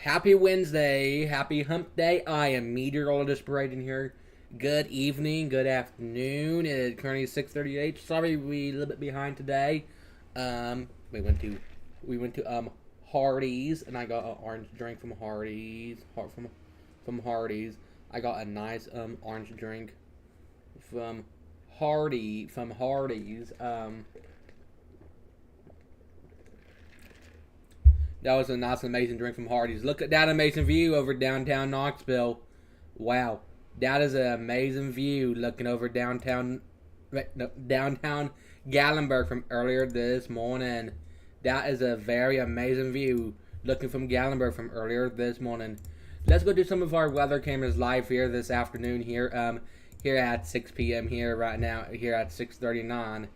Happy Wednesday, happy hump day. I am meteorologist Braden here. Good evening, good afternoon. It's currently 6:38. Sorry we a little bit behind today. We went to Hardee's and I got an orange drink from Hardee's. From Hardee's. I got a nice orange drink from Hardee's. That was a nice, amazing drink from Hardee's. Look at that amazing view over downtown Knoxville. Wow, that is an amazing view looking over downtown Gatlinburg from earlier this morning. That is a very amazing view looking from Gatlinburg from earlier this morning. Let's go do some of our weather cameras live here this afternoon here at 6 p.m. here right now here at 6:39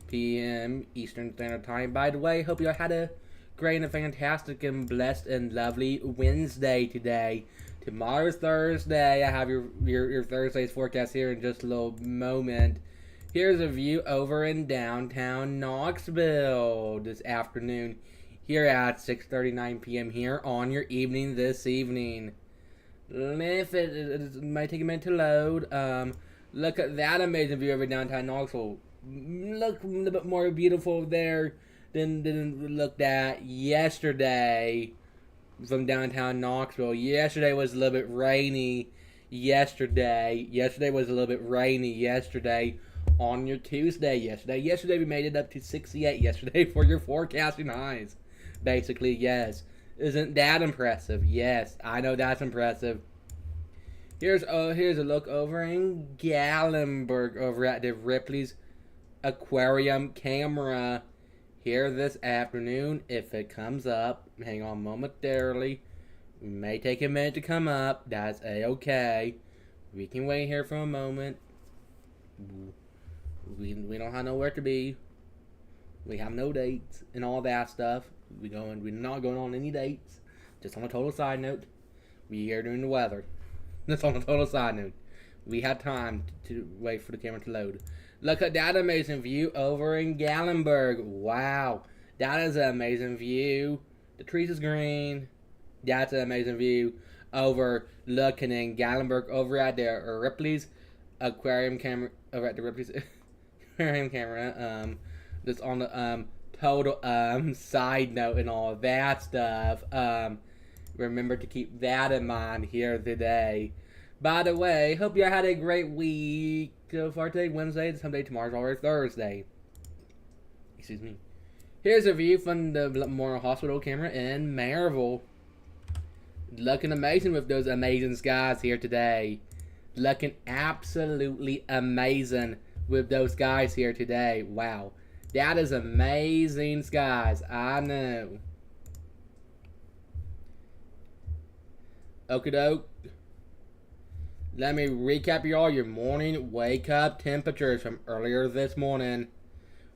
p.m. Eastern Standard Time. By the way, hope you had a great and fantastic and blessed and lovely Wednesday today. Tomorrow's Thursday. I have your Thursday's forecast here in just a little moment. Here's a view over in downtown Knoxville this afternoon here at 6:39 p.m. here on your evening this evening. If it might take a minute to load. Look at that amazing view over downtown Knoxville. Look a little bit more beautiful there than looked at yesterday from downtown Knoxville. Yesterday was a little bit rainy. Yesterday was a little bit rainy yesterday on your Tuesday. Yesterday we made it up to 68 yesterday for your forecasting highs. Basically, yes. Isn't that impressive? Yes, I know that's impressive. Here's a look over in Gatlinburg over at the Ripley's Aquarium camera here this afternoon. If it comes up, hang on momentarily. It may take a minute to come up. That's a-okay. We can wait here for a moment. We don't have nowhere to be. We have no dates and all that stuff. We're not going on any dates. Just on a total side note, we're here doing the weather. That's on a total side note. We had time to wait for the camera to load. Look at that amazing view over in Gatlinburg. Wow, that is an amazing view. The trees is green. That's an amazing view over looking in Gatlinburg over at the Ripley's Aquarium camera. Over at the Ripley's Aquarium camera. Just on the total side note and all that stuff. Remember to keep that in mind here today. By the way, hope you had a great week. For today, Wednesday, and someday tomorrow's already Thursday. Excuse me. Here's a view from the Memorial Hospital camera in Maryville. Looking amazing with those amazing skies here today. Looking absolutely amazing with those skies here today. Wow. That is amazing skies. I know. Okie doke. Let me recap y'all your morning wake up temperatures from earlier this morning.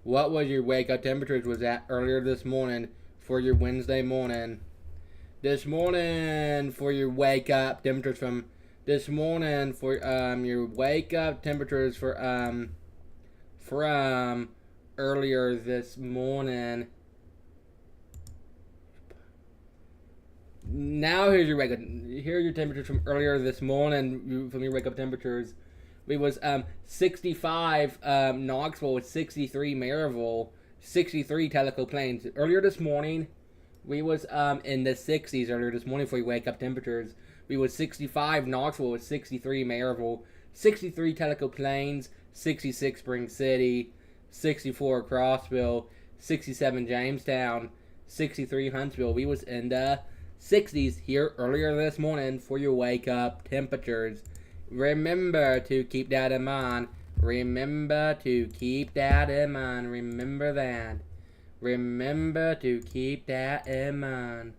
What was your wake up temperatures was at earlier this morning for your Wednesday morning? This morning for your wake up temperatures from this morning for your wake up temperatures for from earlier this morning. Now here's your wake up. Here are your temperatures from earlier this morning. From your wake up temperatures, we was 65 Knoxville with 63 Maryville, 63 Tellico Plains. Earlier this morning, we was in the 60s. Earlier this morning for your wake up temperatures, we was 65 Knoxville with 63 Maryville, 63 Tellico Plains, 66 Spring City, 64 Crossville, 67 Jamestown, 63 Huntsville. We was in the 60s here earlier this morning for your wake up temperatures. Remember to keep that in mind. Remember to keep that in mind. Remember that. Remember to keep that in mind.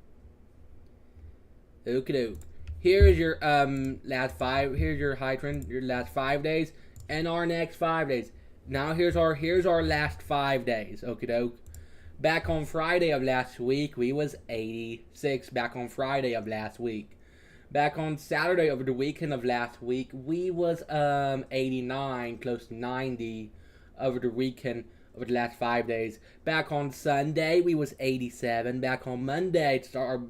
Okie doke. Here's your here's your high trend, your last 5 days and our next 5 days. Now here's our last 5 days. Okie doke. Back on Friday of last week, we was 86. Back on Friday of last week. Back on Saturday over the weekend of last week, we was 89, close to 90 over the weekend over the last 5 days. Back on Sunday, we was 87. Back on Monday, to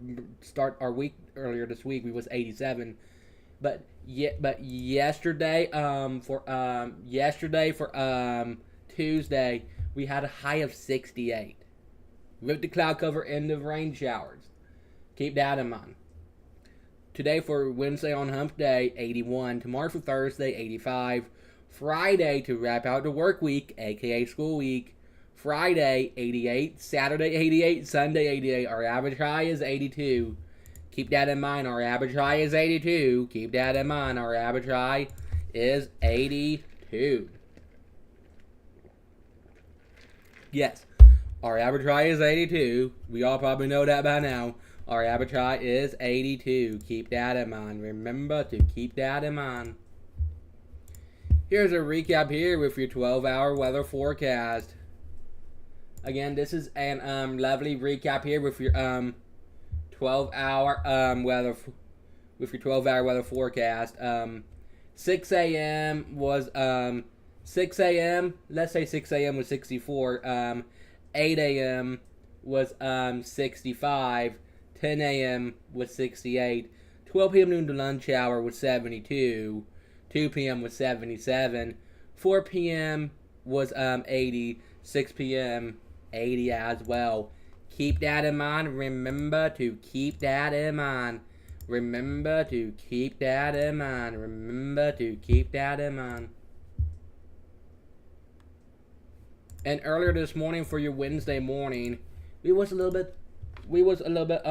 start our week earlier this week, we was 87. But yesterday, for Tuesday, we had a high of 68. With the cloud cover and the rain showers. Keep that in mind. Today for Wednesday on Hump Day, 81. Tomorrow for Thursday, 85. Friday to wrap out the work week, aka school week. Friday, 88. Saturday, 88. Sunday, 88. Our average high is 82. Keep that in mind. Our average high is 82. Keep that in mind. Our average high is 82. Yes. Our average high is 82. We all probably know that by now. Our average high is 82. Keep that in mind. Remember to keep that in mind. Here's a recap here with your 12-hour weather forecast. Again, this is an lovely recap here with your 12-hour weather with your 12-hour weather forecast. 6 a.m. was 6 a.m. Let's say 6 a.m. was 64. 8 a.m. was 65. 10 a.m. was 68. 12 p.m. noon to lunch hour was 72. 2 p.m. was 77. 4 p.m. was 80. 6 p.m. 80 as well. Keep that in mind. Remember to keep that in mind. Remember to keep that in mind. Remember to keep that in mind. And earlier this morning for your Wednesday morning, we was a little bit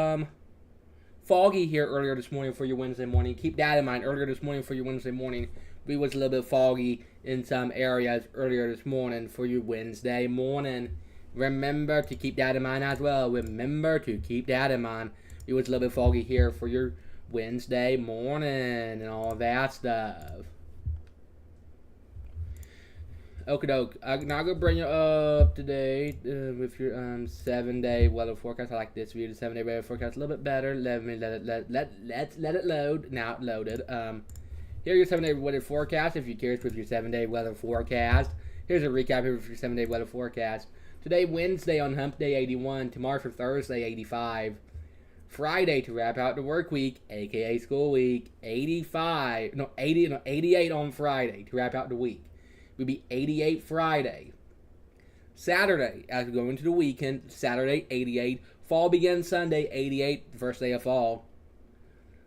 foggy here earlier this morning for your Wednesday morning. Keep that in mind. Earlier this morning for your Wednesday morning, we was a little bit foggy in some areas earlier this morning for your Wednesday morning. Remember to keep that in mind as well. Remember to keep that in mind. It was a little bit foggy here for your Wednesday morning and all that stuff. Okie doke. I'm now gonna bring you up to date with your 7-day weather forecast. I like this view. The 7-day weather forecast a little bit better. Let's let it load. Now it loaded. Here's your 7-day weather forecast. If you're curious with your 7-day weather forecast, here's a recap here with your 7-day weather forecast. Today, Wednesday on Hump Day, 81. Tomorrow for Thursday, 85. Friday to wrap out the work week, aka school week, 88 on Friday to wrap out the week. We'll be 88 Friday. Saturday, as we go into the weekend, Saturday, 88. Fall begins Sunday, 88, the first day of fall.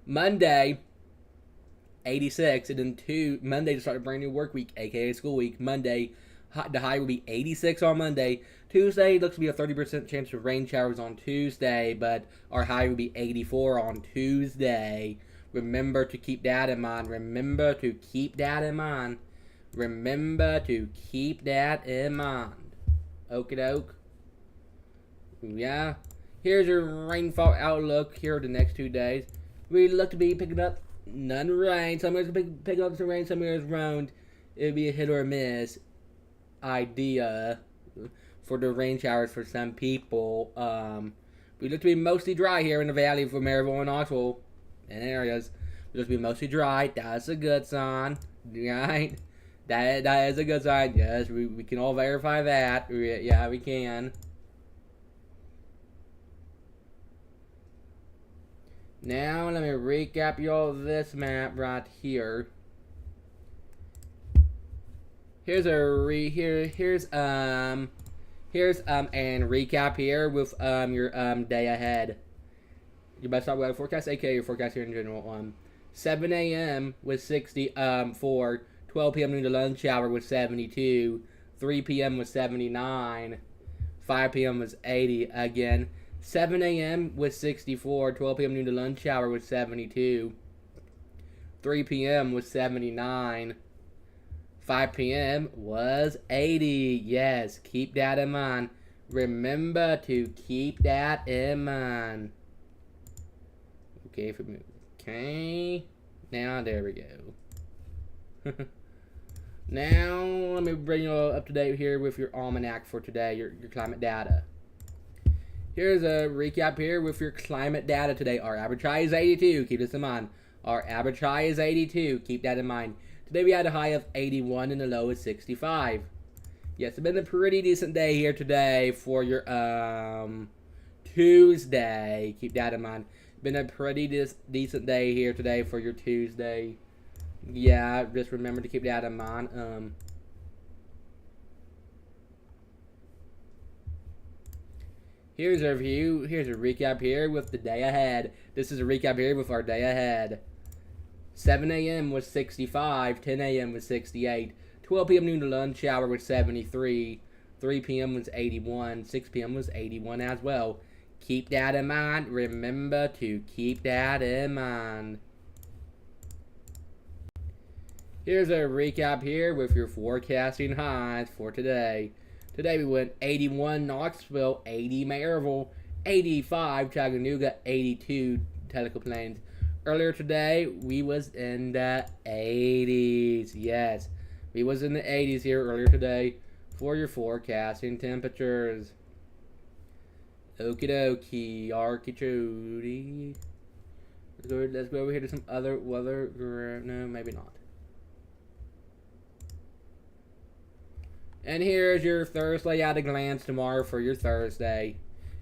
Monday, 86, and then Monday to start a brand new work week, aka school week. Monday, the high will be 86 on Monday. Tuesday looks to be a 30% chance of rain showers on Tuesday, but our high will be 84 on Tuesday. Remember to keep that in mind. Remember to keep that in mind. Remember to keep that in mind. Okie doke. Yeah. Here's your rainfall outlook here the next 2 days. We look to be picking up none rain. Some areas picking up some rain, some areas rained. It'll be a hit or miss idea for the rain showers for some people. We look to be mostly dry here in the valley for Maryville and Knoxville and areas. We look to be mostly dry. That's a good sign. Right? That is a good sign. Yes, we can all verify that. Yeah, we can. Now let me recap y'all this map right here. Here's an recap here with your day ahead. Your best start weather forecast, aka your forecast here in general. 7 a.m. was 60 for 12 p.m. noon to lunch hour was 72. 3 p.m. was 79. 5 p.m. was 80 again. 7 a.m. was 64. 12 p.m. noon to lunch hour was 72. 3 p.m. was 79. 5 p.m. was 80. Yes, keep that in mind. Remember to keep that in mind. Okay, okay. Now, there we go. Now, let me bring you all up to date here with your almanac for today, your climate data. Here's a recap here with your climate data today. Our average high is 82. Keep this in mind. Our average high is 82. Keep that in mind. Today we had a high of 81 and a low is 65. Yes, it's been a pretty decent day here today for your Tuesday. Keep that in mind. Been a pretty decent day here today for your Tuesday. Yeah, just remember to keep that in mind. Here's our view. Here's a recap here with the day ahead. This is a recap here with our day ahead. 7 a.m. was 65. 10 a.m. was 68. 12 p.m. noon to lunch hour was 73. 3 p.m. was 81. 6 p.m. was 81 as well. Keep that in mind. Remember to keep that in mind. Here's a recap here with your forecasting highs for today. Today we went 81 Knoxville, 80 Maryville, 85 Chattanooga, 82 Teleco Plains. Earlier today we was in the 80s. Yes, we was in the 80s here earlier today for your forecasting temperatures. Okie dokie, arky Let's go over here to some other weather. No, maybe not. And here's your Thursday at a glance tomorrow for your Thursday.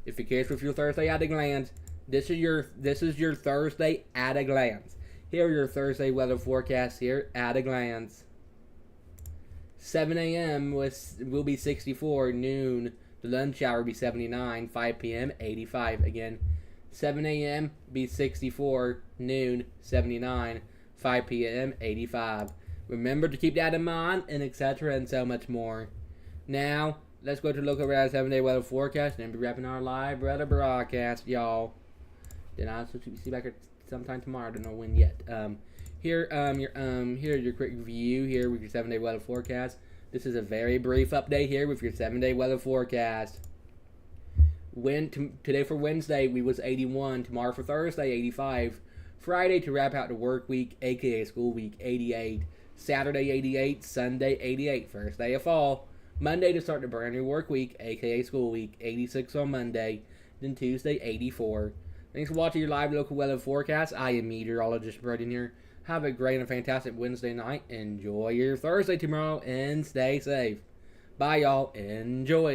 If you're curious with your Thursday at a glance, this is your Thursday at a glance. Here are your Thursday weather forecasts here at a glance. 7 a.m. will be 64. Noon, the lunch hour will be 79. 5 p.m. 85 again. 7 a.m. be 64. Noon 79. 5 p.m. 85. Remember to keep that in mind, and etc. and so much more. Now, let's go to local radar 7-day weather forecast and be wrapping our live weather broadcast, y'all. Then I'll see back sometime tomorrow. I don't know when yet. Here's your quick review here with your 7-day weather forecast. This is a very brief update here with your 7-day weather forecast. Today for Wednesday, we was 81. Tomorrow for Thursday, 85. Friday to wrap out the work week, aka school week, 88. Saturday 88, Sunday 88, first day of fall. Monday to start the brand new work week, aka school week, 86 on Monday. Then Tuesday 84. Thanks for watching your live local weather forecast. I am meteorologist Pigeon here. Have a great and fantastic Wednesday night. Enjoy your Thursday tomorrow and stay safe. Bye y'all. Enjoy.